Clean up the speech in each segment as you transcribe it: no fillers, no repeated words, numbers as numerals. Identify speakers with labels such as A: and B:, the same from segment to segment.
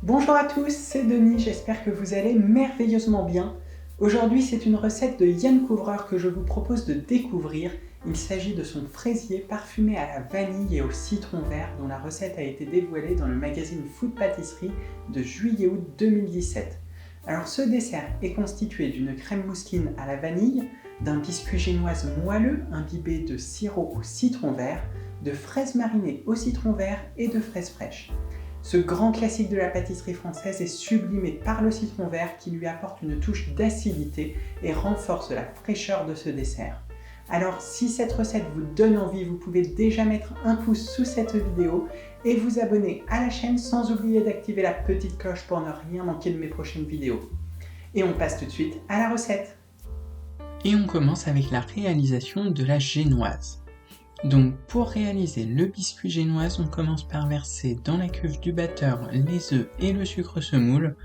A: Bonjour à tous, c'est Denis, j'espère que vous allez merveilleusement bien. Aujourd'hui, c'est une recette de Yann Couvreur que je vous propose de découvrir. Il s'agit de son fraisier parfumé à la vanille et au citron vert dont la recette a été dévoilée dans le magazine Food Pâtisserie de juillet-août 2017. Alors ce dessert est constitué d'une crème mousseline à la vanille, d'un biscuit génoise moelleux imbibé de sirop au citron vert, de fraises marinées au citron vert et de fraises fraîches. Ce grand classique de la pâtisserie française est sublimé par le citron vert qui lui apporte une touche d'acidité et renforce la fraîcheur de ce dessert. Alors si cette recette vous donne envie, vous pouvez déjà mettre un pouce sous cette vidéo et vous abonner à la chaîne sans oublier d'activer la petite cloche pour ne rien manquer de mes prochaines vidéos. Et on passe tout de suite à la recette.
B: Et on commence avec la réalisation de la génoise. Donc pour réaliser le biscuit génoise, on commence par verser dans la cuve du batteur les œufs et le sucre semoule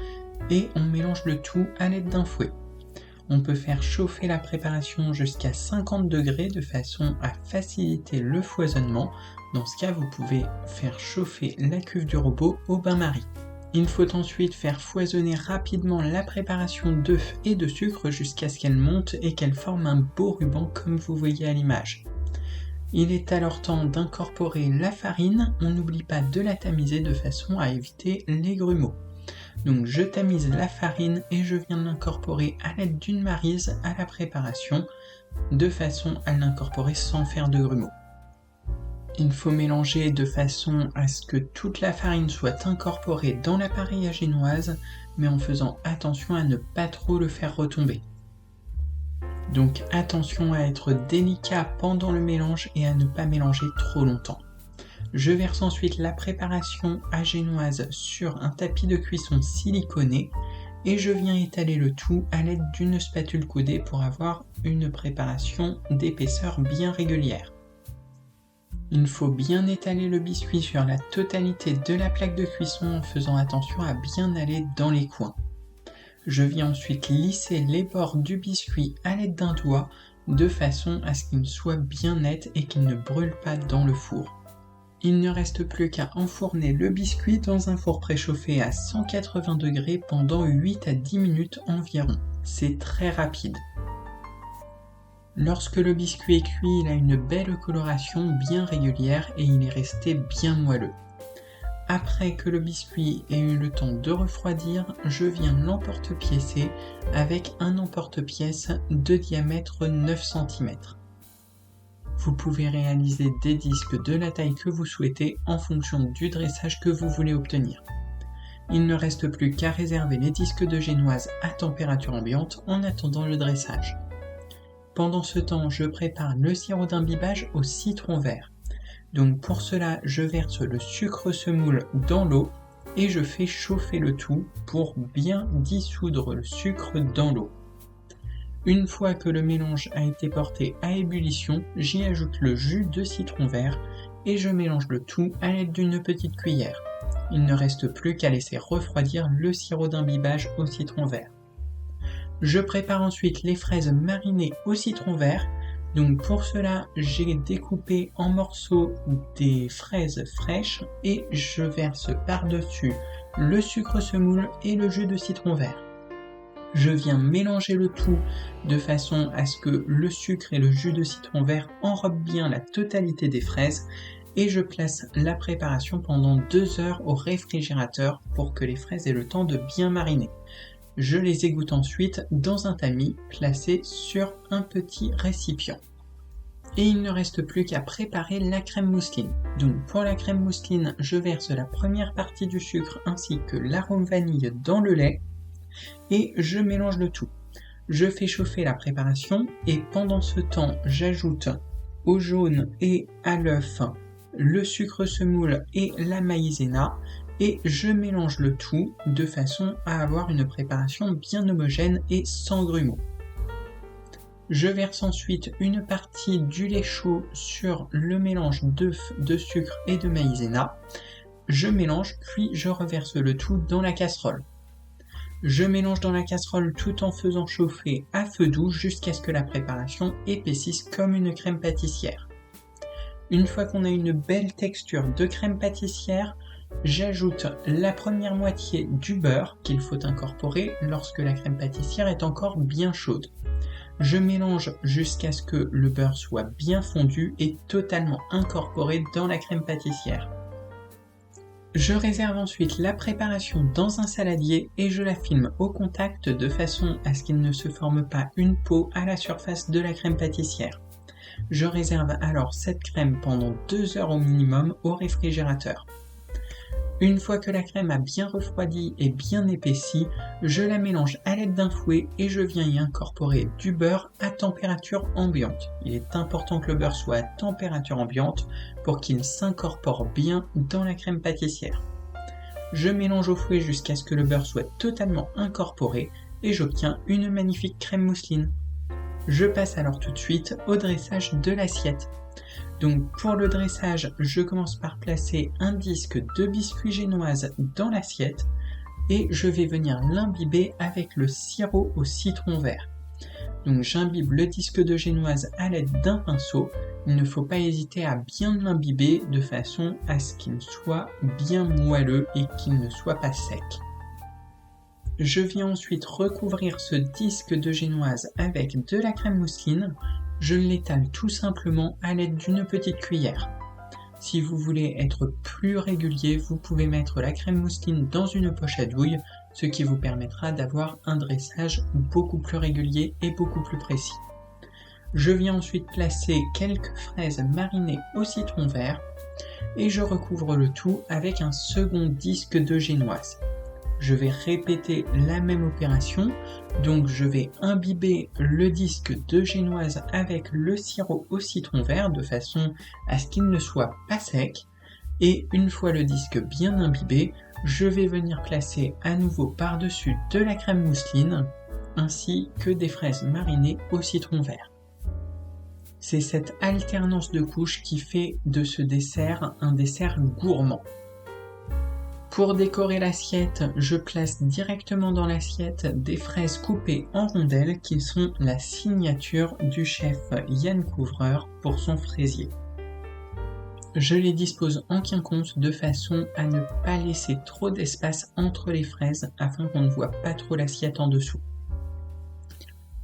B: et on mélange le tout à l'aide d'un fouet. On peut faire chauffer la préparation jusqu'à 50 degrés de façon à faciliter le foisonnement. Dans ce cas, vous pouvez faire chauffer la cuve du robot au bain-marie. Il faut ensuite faire foisonner rapidement la préparation d'œufs et de sucre jusqu'à ce qu'elle monte et qu'elle forme un beau ruban comme vous voyez à l'image. Il est alors temps d'incorporer la farine, on n'oublie pas de la tamiser de façon à éviter les grumeaux. Donc je tamise la farine et je viens l'incorporer à l'aide d'une maryse à la préparation, de façon à l'incorporer sans faire de grumeaux. Il faut mélanger de façon à ce que toute la farine soit incorporée dans l'appareil à génoise, mais en faisant attention à ne pas trop le faire retomber. Donc attention à être délicat pendant le mélange et à ne pas mélanger trop longtemps. Je verse ensuite la préparation à génoise sur un tapis de cuisson siliconé et je viens étaler le tout à l'aide d'une spatule coudée pour avoir une préparation d'épaisseur bien régulière. Il faut bien étaler le biscuit sur la totalité de la plaque de cuisson en faisant attention à bien aller dans les coins. Je viens ensuite lisser les bords du biscuit à l'aide d'un doigt de façon à ce qu'il soit bien net et qu'il ne brûle pas dans le four. Il ne reste plus qu'à enfourner le biscuit dans un four préchauffé à 180 degrés pendant 8 à 10 minutes environ. C'est très rapide. Lorsque le biscuit est cuit, il a une belle coloration bien régulière et il est resté bien moelleux. Après que le biscuit ait eu le temps de refroidir, je viens l'emporte-piécer avec un emporte-pièce de diamètre 9 cm. Vous pouvez réaliser des disques de la taille que vous souhaitez en fonction du dressage que vous voulez obtenir. Il ne reste plus qu'à réserver les disques de génoise à température ambiante en attendant le dressage. Pendant ce temps, je prépare le sirop d'imbibage au citron vert. Donc pour cela, je verse le sucre semoule dans l'eau et je fais chauffer le tout pour bien dissoudre le sucre dans l'eau. Une fois que le mélange a été porté à ébullition, j'y ajoute le jus de citron vert et je mélange le tout à l'aide d'une petite cuillère. Il ne reste plus qu'à laisser refroidir le sirop d'imbibage au citron vert. Je prépare ensuite les fraises marinées au citron vert. Donc pour cela, j'ai découpé en morceaux des fraises fraîches et je verse par-dessus le sucre semoule et le jus de citron vert. Je viens mélanger le tout de façon à ce que le sucre et le jus de citron vert enrobent bien la totalité des fraises et je place la préparation pendant 2 heures au réfrigérateur pour que les fraises aient le temps de bien mariner. Je les égoutte ensuite dans un tamis placé sur un petit récipient. Et il ne reste plus qu'à préparer la crème mousseline. Donc pour la crème mousseline, je verse la première partie du sucre ainsi que l'arôme vanille dans le lait et je mélange le tout. Je fais chauffer la préparation et pendant ce temps, j'ajoute au jaune et à l'œuf le sucre semoule et la maïzena et je mélange le tout de façon à avoir une préparation bien homogène et sans grumeaux. Je verse ensuite une partie du lait chaud sur le mélange d'œufs, de sucre et de maïzena. Je mélange puis je reverse le tout dans la casserole. Je mélange dans la casserole tout en faisant chauffer à feu doux jusqu'à ce que la préparation épaississe comme une crème pâtissière. Une fois qu'on a une belle texture de crème pâtissière, J'ajoute la première moitié du beurre qu'il faut incorporer lorsque la crème pâtissière est encore bien chaude. Je mélange jusqu'à ce que le beurre soit bien fondu et totalement incorporé dans la crème pâtissière. Je réserve ensuite la préparation dans un saladier et je la filme au contact de façon à ce qu'il ne se forme pas une peau à la surface de la crème pâtissière. Je réserve alors cette crème pendant 2 heures au minimum au réfrigérateur. Une fois que la crème a bien refroidi et bien épaissi, je la mélange à l'aide d'un fouet et je viens y incorporer du beurre à température ambiante. Il est important que le beurre soit à température ambiante pour qu'il s'incorpore bien dans la crème pâtissière. Je mélange au fouet jusqu'à ce que le beurre soit totalement incorporé et j'obtiens une magnifique crème mousseline. Je passe alors tout de suite au dressage de l'assiette. Donc pour le dressage, je commence par placer un disque de biscuit génoise dans l'assiette et je vais venir l'imbiber avec le sirop au citron vert. Donc j'imbibe le disque de génoise à l'aide d'un pinceau. Il ne faut pas hésiter à bien l'imbiber de façon à ce qu'il soit bien moelleux et qu'il ne soit pas sec. Je viens ensuite recouvrir ce disque de génoise avec de la crème mousseline. Je l'étale tout simplement à l'aide d'une petite cuillère. Si vous voulez être plus régulier, vous pouvez mettre la crème mousseline dans une poche à douille, ce qui vous permettra d'avoir un dressage beaucoup plus régulier et beaucoup plus précis. Je viens ensuite placer quelques fraises marinées au citron vert et je recouvre le tout avec un second disque de génoise. Je vais répéter la même opération, donc je vais imbiber le disque de génoise avec le sirop au citron vert de façon à ce qu'il ne soit pas sec, et une fois le disque bien imbibé, je vais venir placer à nouveau par-dessus de la crème mousseline ainsi que des fraises marinées au citron vert. C'est cette alternance de couches qui fait de ce dessert un dessert gourmand. Pour décorer l'assiette, je place directement dans l'assiette des fraises coupées en rondelles qui sont la signature du chef Yann Couvreur pour son fraisier. Je les dispose en quinconce de façon à ne pas laisser trop d'espace entre les fraises afin qu'on ne voit pas trop l'assiette en dessous.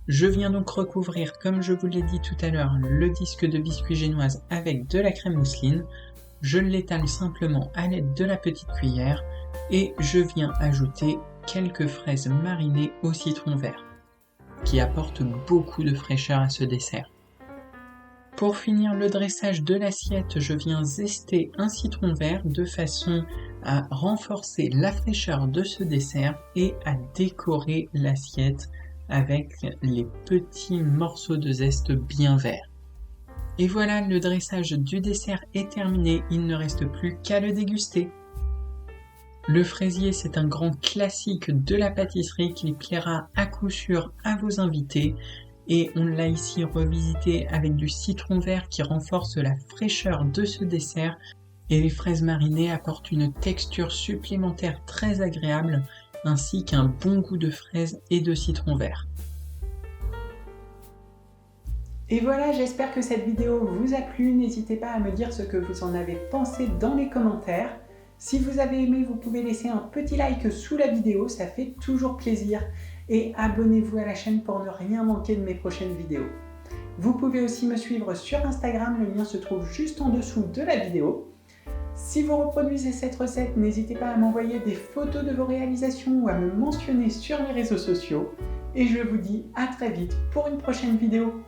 B: Je viens donc recouvrir, comme je vous l'ai dit tout à l'heure, le disque de biscuit génoise avec de la crème mousseline. Je l'étale simplement à l'aide de la petite cuillère et je viens ajouter quelques fraises marinées au citron vert, qui apportent beaucoup de fraîcheur à ce dessert. Pour finir le dressage de l'assiette, je viens zester un citron vert de façon à renforcer la fraîcheur de ce dessert et à décorer l'assiette avec les petits morceaux de zeste bien verts. Et voilà, le dressage du dessert est terminé, il ne reste plus qu'à le déguster. Le fraisier, c'est un grand classique de la pâtisserie qui plaira à coup sûr à vos invités. Et on l'a ici revisité avec du citron vert qui renforce la fraîcheur de ce dessert. Et les fraises marinées apportent une texture supplémentaire très agréable, ainsi qu'un bon goût de fraise et de citron vert.
A: Et voilà, j'espère que cette vidéo vous a plu. N'hésitez pas à me dire ce que vous en avez pensé dans les commentaires. Si vous avez aimé, vous pouvez laisser un petit like sous la vidéo, ça fait toujours plaisir. Et abonnez-vous à la chaîne pour ne rien manquer de mes prochaines vidéos. Vous pouvez aussi me suivre sur Instagram, le lien se trouve juste en dessous de la vidéo. Si vous reproduisez cette recette, n'hésitez pas à m'envoyer des photos de vos réalisations ou à me mentionner sur les réseaux sociaux. Et je vous dis à très vite pour une prochaine vidéo.